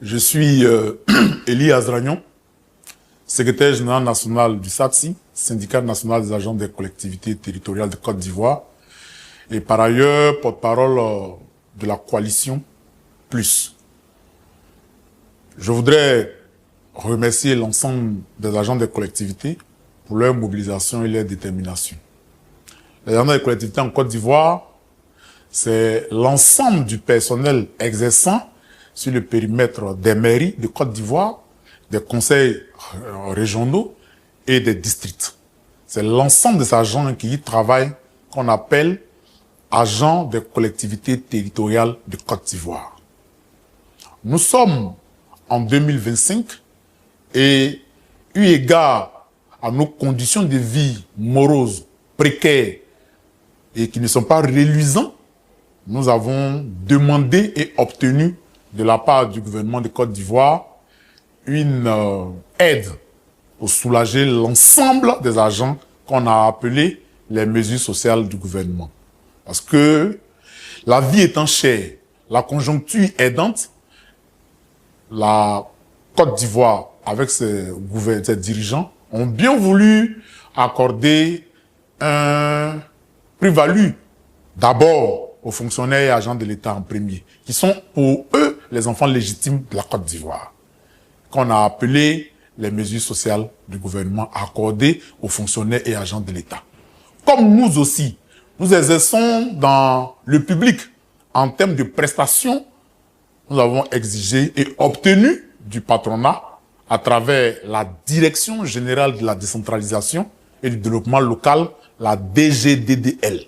Je suis Elie Azragnon, secrétaire général national du SATSI, Syndicat national des agents des collectivités territoriales de Côte d'Ivoire, et par ailleurs porte-parole de la coalition Plus. Je voudrais remercier l'ensemble des agents des collectivités pour leur mobilisation et leur détermination. Les agents des collectivités en Côte d'Ivoire, c'est l'ensemble du personnel exerçant sur le périmètre des mairies de Côte d'Ivoire, des conseils régionaux et des districts. C'est l'ensemble des agents qui y travaillent qu'on appelle agents des collectivités territoriales de Côte d'Ivoire. Nous sommes en 2025 et eu égard à nos conditions de vie moroses, précaires et qui ne sont pas reluisantes, nous avons demandé et obtenu de la part du gouvernement de Côte d'Ivoire une aide pour soulager l'ensemble des agents qu'on a appelés les mesures sociales du gouvernement. Parce que la vie étant chère, la conjoncture aidante, la Côte d'Ivoire, avec ses dirigeants, ont bien voulu accorder un plus-value d'abord aux fonctionnaires et agents de l'État en premier, qui sont pour eux les enfants légitimes de la Côte d'Ivoire, qu'on a appelé les mesures sociales du gouvernement accordées aux fonctionnaires et agents de l'État. Comme nous aussi, nous exerçons dans le public en termes de prestations, nous avons exigé et obtenu du patronat à travers la Direction générale de la décentralisation et du développement local, la DGDDL,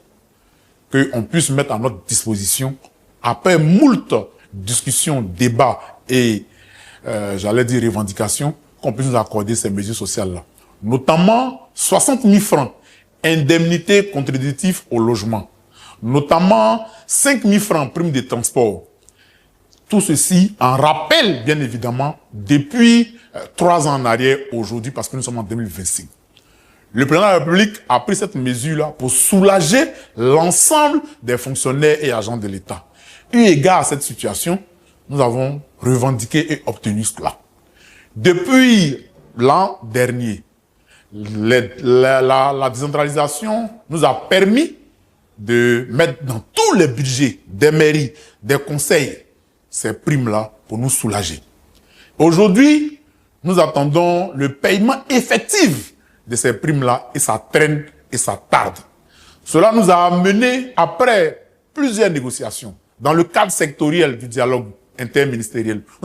qu'on puisse mettre à notre disposition, après moult discussions, débats et, j'allais dire, revendications, qu'on puisse nous accorder ces mesures sociales-là. Notamment 60 000 francs, indemnité contributive au logement. Notamment 5 000 francs, prime de transport. Tout ceci en rappel, bien évidemment, depuis 3 ans en arrière aujourd'hui, parce que nous sommes en 2025. Le président de la République a pris cette mesure-là pour soulager l'ensemble des fonctionnaires et agents de l'État. Eu égard à cette situation, nous avons revendiqué et obtenu cela. Depuis l'an dernier, la décentralisation nous a permis de mettre dans tous les budgets des mairies, des conseils, ces primes-là pour nous soulager. Aujourd'hui, nous attendons le paiement effectif de ces primes-là et ça traîne et ça tarde. Cela nous a amené, après plusieurs négociations, dans le cadre sectoriel du dialogue interministériel,